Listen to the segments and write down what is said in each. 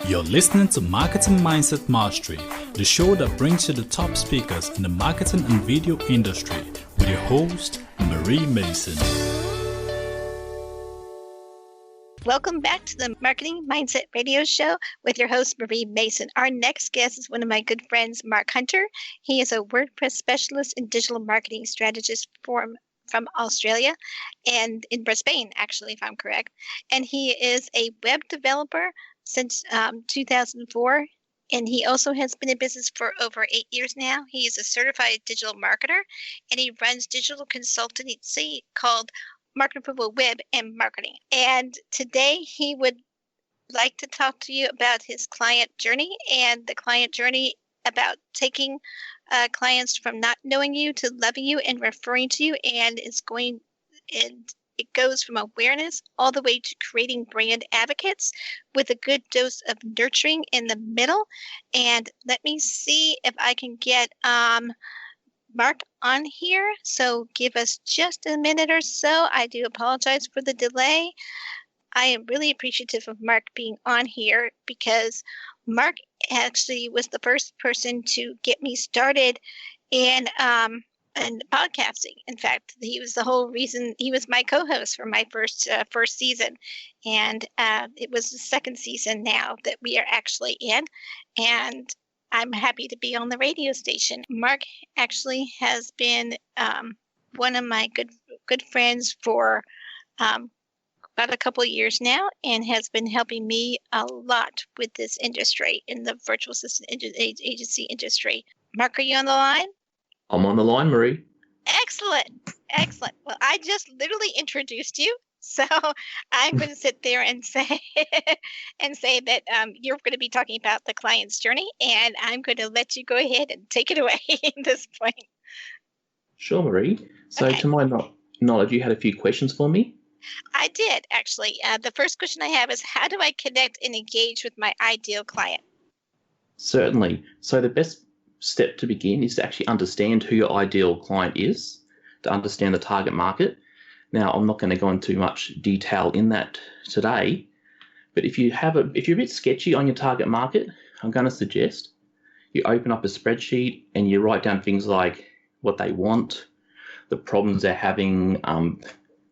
You're listening to Marketing Mindset Mastery, the show that brings you the top speakers in the marketing and video industry with your host, Marie Mason. Welcome back to the Marketing Mindset Radio Show with your host, Marie Mason. Our next guest is one of my good friends, Mark Hunter. He is a WordPress specialist and digital marketing strategist from Australia and in Brisbane, actually, if I'm correct. And he is a web developer since 2004. And he also has been in business for over 8 years now. He is a certified digital marketer, and he runs digital consultancy called Marketable Web and Marketing. And today he would like to talk to you about his client journey and the client journey about taking clients from not knowing you to loving you and referring to you, and it goes from awareness all the way to creating brand advocates with a good dose of nurturing in the middle. And let me see if I can get Mark on here. So give us just a minute or so. I do apologize for the delay. I am really appreciative of Mark being on here because Mark actually was the first person to get me started in podcasting. In fact, he was the whole reason. He was my co-host for my first season, and it was the second season now that we are actually in, and I'm happy to be on the radio station. Mark actually has been one of my good friends for about a couple of years now, and has been helping me a lot with this industry in the virtual assistant agency industry. Mark, are you on the line? I'm on the line, Marie. Excellent. Well, I just literally introduced you, so I'm going to sit there and say that you're going to be talking about the client's journey, and I'm going to let you go ahead and take it away at this point. Sure, Marie. So Okay. To my knowledge, you had a few questions for me? I did, actually. The first question I have is, how do I connect and engage with my ideal client? Certainly. So the best step to begin is to actually understand who your ideal client is, to understand the target market. Now, I'm not going to go into much detail in that today, but if you're a bit sketchy on your target market, I'm going to suggest you open up a spreadsheet and you write down things like what they want, the problems they're having,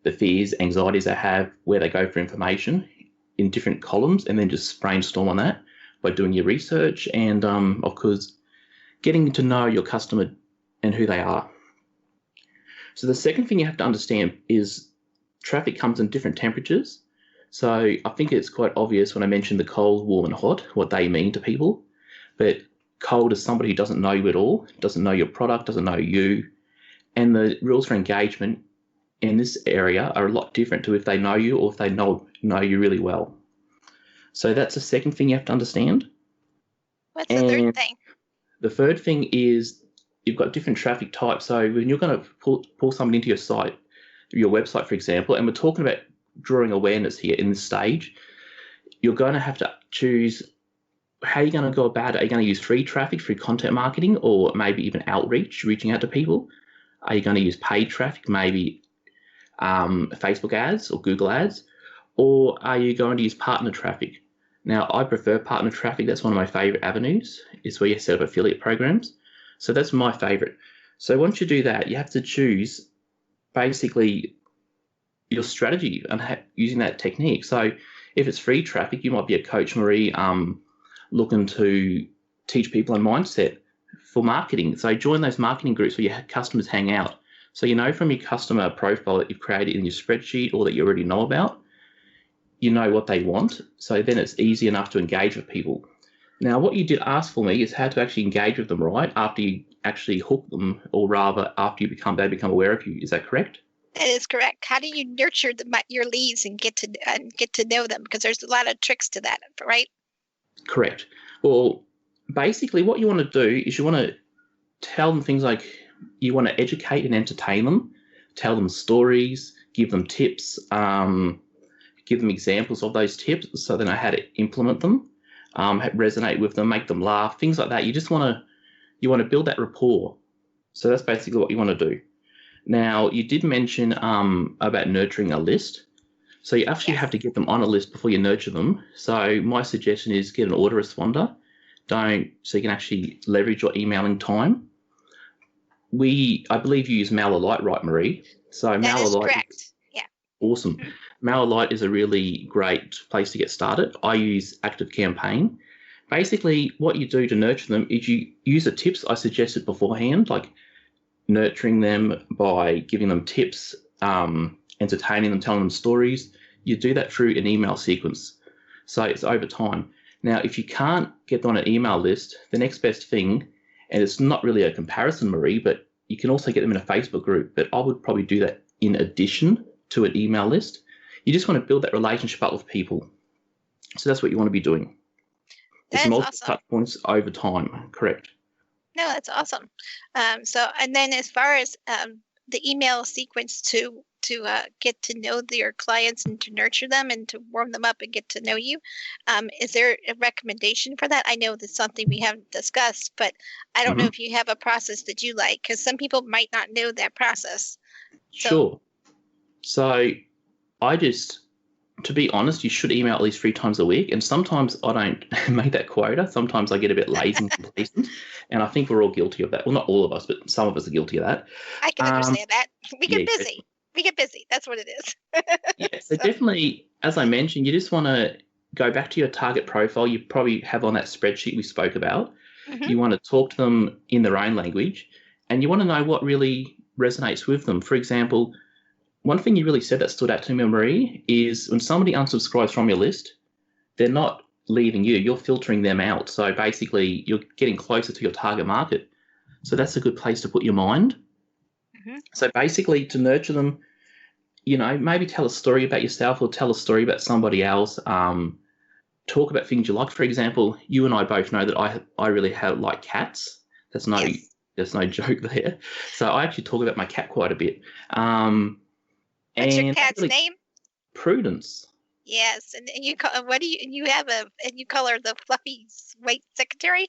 the fears, anxieties they have, where they go for information in different columns, and then just brainstorm on that by doing your research and, of course, getting to know your customer and who they are. So the second thing you have to understand is traffic comes in different temperatures. So I think it's quite obvious when I mentioned the cold, warm, and hot, what they mean to people. But cold is somebody who doesn't know you at all, doesn't know your product, doesn't know you. And the rules for engagement in this area are a lot different to if they know you or if they know you really well. So that's the second thing you have to understand. What's the third thing? The third thing is you've got different traffic types. So when you're going to pull somebody into your site, your website, for example, and we're talking about drawing awareness here in this stage, you're going to have to choose how you're going to go about it. Are you going to use free traffic, free content marketing, or maybe even outreach, reaching out to people? Are you going to use paid traffic, maybe Facebook ads or Google ads? Or are you going to use partner traffic? Now, I prefer partner traffic. That's one of my favorite avenues. It's where you set up affiliate programs. So that's my favorite. So once you do that, you have to choose basically your strategy and using that technique. So if it's free traffic, you might be a coach, Marie, looking to teach people a mindset for marketing. So join those marketing groups where your customers hang out. So you know from your customer profile that you've created in your spreadsheet or that you already know about, you know what they want. So then it's easy enough to engage with people. Now, what you did ask for me is how to actually engage with them, right? After you actually hook them, or rather after they become aware of you. Is that correct? That is correct. How do you nurture your leads and get to know them? Because there's a lot of tricks to that, right? Correct. Well, basically what you want to do is you want to tell them things like you want to educate and entertain them, tell them stories, give them tips, give them examples of those tips so they know how to implement them, resonate with them, make them laugh, things like that. You want to build that rapport. So that's basically what you want to do. Now, you did mention about nurturing a list. So you actually have to get them on a list before you nurture them. So my suggestion is get an autoresponder. So you can actually leverage your emailing time. I believe you use MailerLite, right, Marie? So That is MailerLite, correct. Yeah. awesome. MailerLite is a really great place to get started. I use ActiveCampaign. Basically, what you do to nurture them is you use the tips I suggested beforehand, like nurturing them by giving them tips, entertaining them, telling them stories. You do that through an email sequence. So it's over time. Now, if you can't get them on an email list, the next best thing, and it's not really a comparison, Marie, but you can also get them in a Facebook group. But I would probably do that in addition to an email list. You just want to build that relationship up with people. So that's what you want to be doing. It's multiple touch points over time, correct? No, that's awesome. And then as far as the email sequence to get to know your clients and to nurture them and to warm them up and get to know you, is there a recommendation for that? I know that's something we haven't discussed, but I don't know if you have a process that you like, because some people might not know that process. Sure. So to be honest, you should email at least 3 times a week. And sometimes I don't make that quota. Sometimes I get a bit lazy and complacent. And I think we're all guilty of that. Well, not all of us, but some of us are guilty of that. I can understand that. We get busy. We get busy. That's what it is. Yeah. So definitely, as I mentioned, you just want to go back to your target profile. You probably have on that spreadsheet we spoke about. You want to talk to them in their own language. And you want to know what really resonates with them. For example, one thing you really said that stood out to me, Marie, is when somebody unsubscribes from your list, they're not leaving you, you're filtering them out. So basically, you're getting closer to your target market. So that's a good place to put your mind. So basically, to nurture them, maybe tell a story about yourself or tell a story about somebody else. Talk about things you like. For example, you and I both know that I really like cats. There's no joke there. So I actually talk about my cat quite a bit. What's your cat's name? Prudence. Yes, and you call her the fluffy white secretary.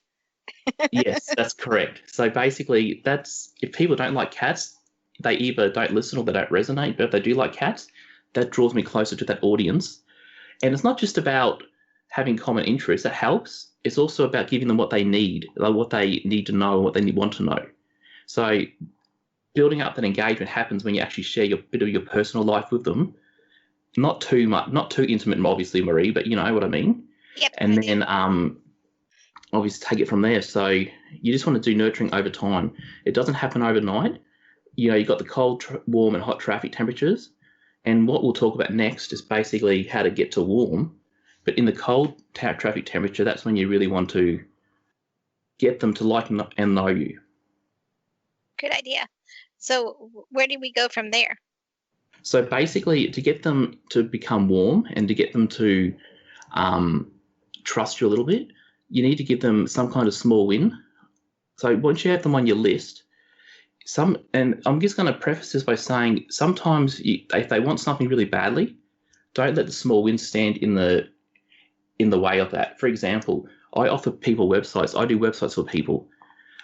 Yes, that's correct. So basically, if people don't like cats, they either don't listen or they don't resonate. But if they do like cats, that draws me closer to that audience. And it's not just about having common interests. That helps. It's also about giving them what they need, like what they need to know, what they want to know. So building up that engagement happens when you actually share a bit of your personal life with them. Not too much, not too intimate, obviously, Marie, but you know what I mean? Yep. And then obviously take it from there. So you just want to do nurturing over time. It doesn't happen overnight. You've got the cold, warm, and hot traffic temperatures. And what we'll talk about next is basically how to get to warm. But in the cold traffic temperature, that's when you really want to get them to like and know you. Good idea. So where do we go from there? So basically, to get them to become warm and to get them to trust you a little bit, you need to give them some kind of small win. So once you have them on your list, and I'm just going to preface this by saying sometimes if they want something really badly, don't let the small wins stand in the way of that. For example, I offer people websites. I do websites for people.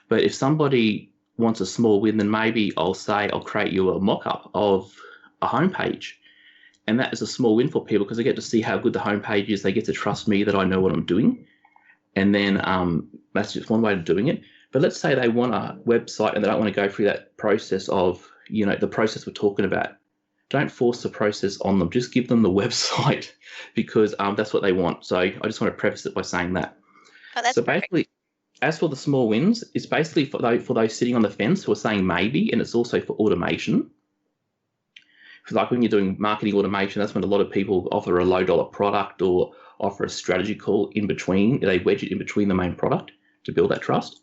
But if somebody wants a small win, then maybe I'll create you a mock-up of a homepage. And that is a small win for people because they get to see how good the homepage is. They get to trust me that I know what I'm doing. And then that's just one way of doing it. But let's say they want a website and they don't want to go through that process of, the process we're talking about. Don't force the process on them. Just give them the website because that's what they want. So I just want to preface it by saying that. Oh, that's so perfect. Basically, as for the small wins, it's basically for those sitting on the fence who are saying maybe, and it's also for automation. Because like when you're doing marketing automation, that's when a lot of people offer a low-dollar product or offer a strategy call in between. They wedge it in between the main product to build that trust.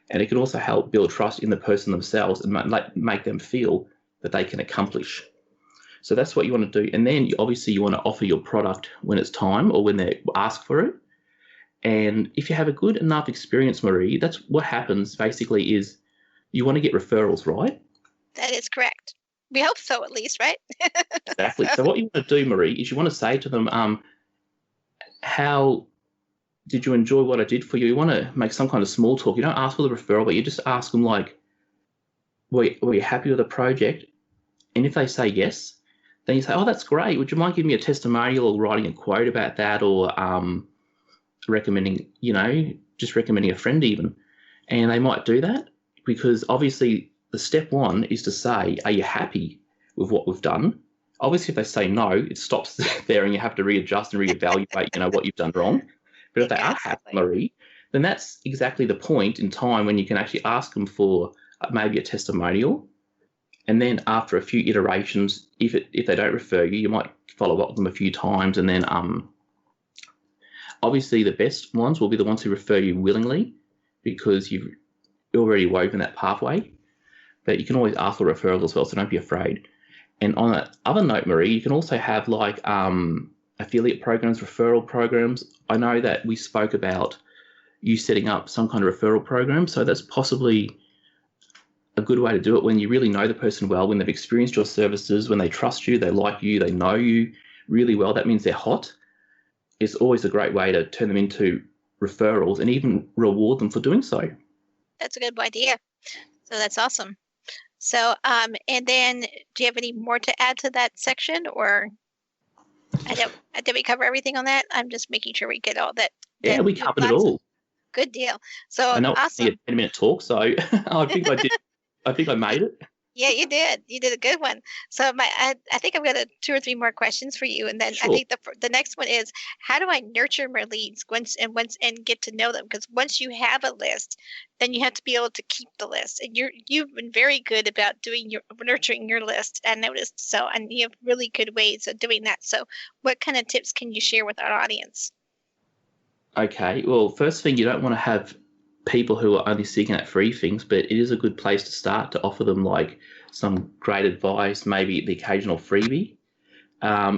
And it can also help build trust in the person themselves and make them feel that they can accomplish. So that's what you want to do. And then obviously you want to offer your product when it's time or when they ask for it. And if you have a good enough experience, Marie, that's what happens basically is you want to get referrals, right? That is correct. We hope so, at least, right? Exactly. So what you want to do, Marie, is you want to say to them, how did you enjoy what I did for you? You want to make some kind of small talk. You don't ask for the referral, but you just ask them like, were you happy with the project? And if they say yes, then you say, oh, that's great. Would you mind giving me a testimonial or writing a quote about that, or recommending, just recommending a friend even? And they might do that, because obviously the step one is to say, are you happy with what we've done? Obviously, if they say no, it stops there and you have to readjust and reevaluate, what you've done wrong. But if they are happy, Marie, then that's exactly the point in time when you can actually ask them for maybe a testimonial. And then after a few iterations, if they don't refer you, you might follow up with them a few times. And then obviously the best ones will be the ones who refer you willingly, because you've already woven that pathway. But you can always ask for referrals as well, so don't be afraid. And on that other note, Marie, you can also have like affiliate programs, referral programs. I know that we spoke about you setting up some kind of referral program, so that's possibly a good way to do it when you really know the person well, when they've experienced your services, when they trust you, they like you, they know you really well. That means they're hot. It's always a great way to turn them into referrals and even reward them for doing so. That's a good idea. So that's awesome. So, and then do you have any more to add to that section, or did we cover everything on that? I'm just making sure we get all that. Yeah, we covered it all. Good deal. So I know awesome. It's a 10-minute talk, so I think I did. I think I made it. Yeah, you did. You did a good one. So I think I've got 2 or 3 more questions for you, and then sure. I think the next one is, how do I nurture my leads and get to know them? Because once you have a list, then you have to be able to keep the list. And you've been very good about nurturing your list, I noticed. So, and you have really good ways of doing that. So, what kind of tips can you share with our audience? Okay. Well, first thing, you don't want to have people who are only seeking out free things, but it is a good place to start to offer them like some great advice, maybe the occasional freebie.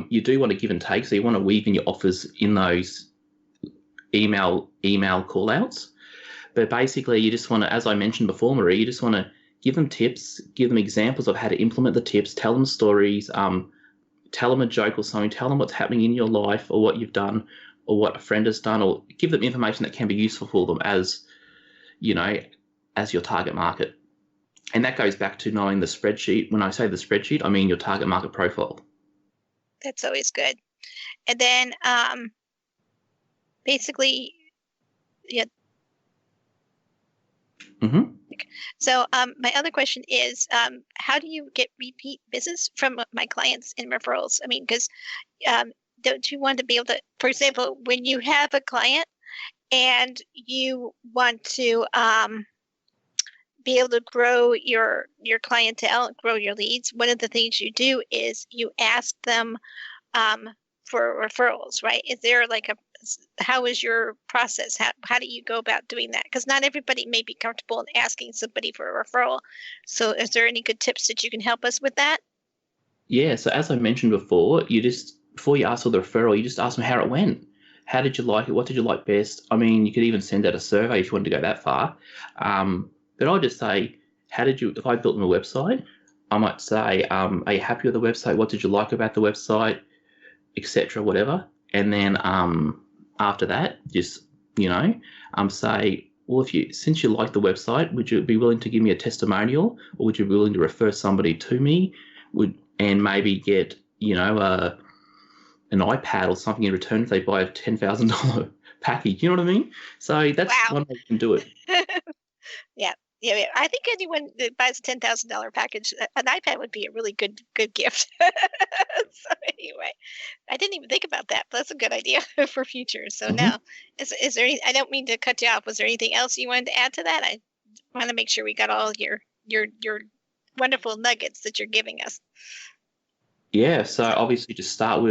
You do want to give and take, so you want to weave in your offers in those email call outs. But basically, you just want to, as I mentioned before, Marie, you just want to give them tips, give them examples of how to implement the tips, tell them stories, tell them a joke or something, tell them what's happening in your life or what you've done or what a friend has done, or give them information that can be useful for them as your target market. And that goes back to knowing the spreadsheet. When I say the spreadsheet, I mean your target market profile. That's always good. And then basically, yeah. Mm-hmm. So my other question is, how do you get repeat business from my clients and referrals? I mean, because don't you want to be able to, for example, when you have a client and you want to be able to grow your clientele, grow your leads, one of the things you do is you ask them for referrals, right? Is there how is your process? How do you go about doing that? Because not everybody may be comfortable in asking somebody for a referral. So is there any good tips that you can help us with that? Yeah, so as I mentioned before, before you ask for the referral, you just ask them how it went. How did you like it? What did you like best? I mean, you could even send out a survey if you wanted to go that far. But I'll just say, if I built them a website, I might say, are you happy with the website? What did you like about the website, etc., whatever. And then after that, just, say, well, since you like the website, would you be willing to give me a testimonial, or would you be willing to refer somebody to me? And maybe get, an iPad or something in return if they buy a $10,000 package. You know what I mean? So that's one way you can do it. Yeah. I think anyone that buys a $10,000 package, an iPad would be a really good gift. So anyway, I didn't even think about that, but that's a good idea for future. So now, is there any, I don't mean to cut you off. Was there anything else you wanted to add to that? I want to make sure we got all your wonderful nuggets that you're giving us. Yeah. So obviously just start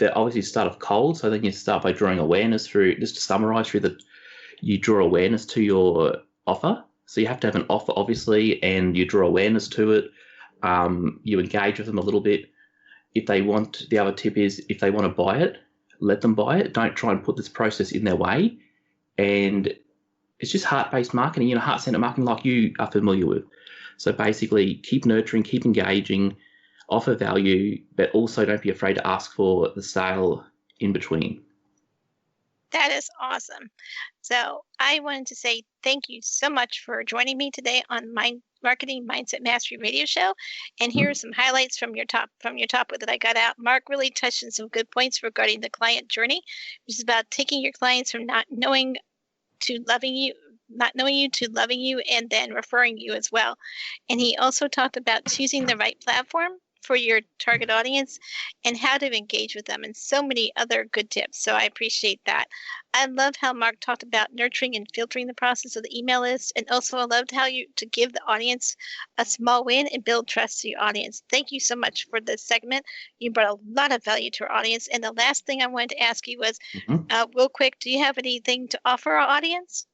off cold. So then you start by drawing awareness just to summarize you draw awareness to your offer. So you have to have an offer, obviously, and you draw awareness to it. You engage with them a little bit. The other tip is, if they want to buy it, let them buy it. Don't try and put this process in their way. And it's just heart-based marketing, heart-centered marketing like you are familiar with. So basically, keep nurturing, keep engaging, offer value, but also don't be afraid to ask for the sale in between. That is awesome. So I wanted to say thank you so much for joining me today on my Marketing Mindset Mastery radio show. And here are some highlights from your top that I got out. Mark really touched on some good points regarding the client journey, which is about taking your clients from not knowing you to loving you, and then referring you as well. And he also talked about choosing the right platform for your target audience and how to engage with them, and so many other good tips. So I appreciate that. I love how Mark talked about nurturing and filtering the process of the email list, and also I loved how to give the audience a small win and build trust to your audience. Thank you so much for this segment. You brought a lot of value to our audience. And the last thing I wanted to ask you was, real quick, do you have anything to offer our audience?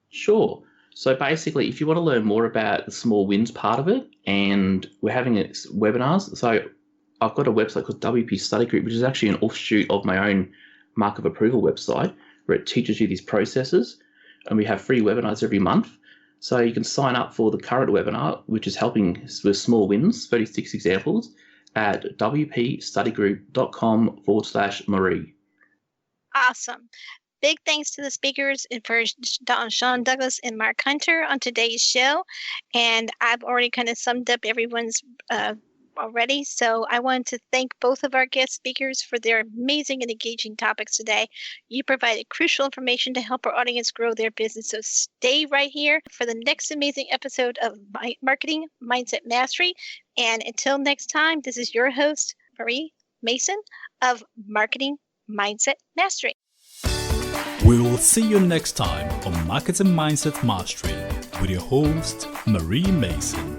Sure. So basically, if you want to learn more about the small wins part of it, and we're having webinars. So I've got a website called WP Study Group, which is actually an offshoot of my own Mark of Approval website, where it teaches you these processes, and we have free webinars every month. So you can sign up for the current webinar, which is helping with small wins, 36 examples, at wpstudygroup.com/Marie. Awesome. Big thanks to the speakers and for Sean Douglas and Mark Hunter on today's show. And I've already kind of summed up everyone's already. So I want to thank both of our guest speakers for their amazing and engaging topics today. You provided crucial information to help our audience grow their business. So stay right here for the next amazing episode of Marketing Mindset Mastery. And until next time, this is your host, Marie Mason of Marketing Mindset Mastery. We will see you next time on Marketing Mindset Mastery with your host, Marie Mason.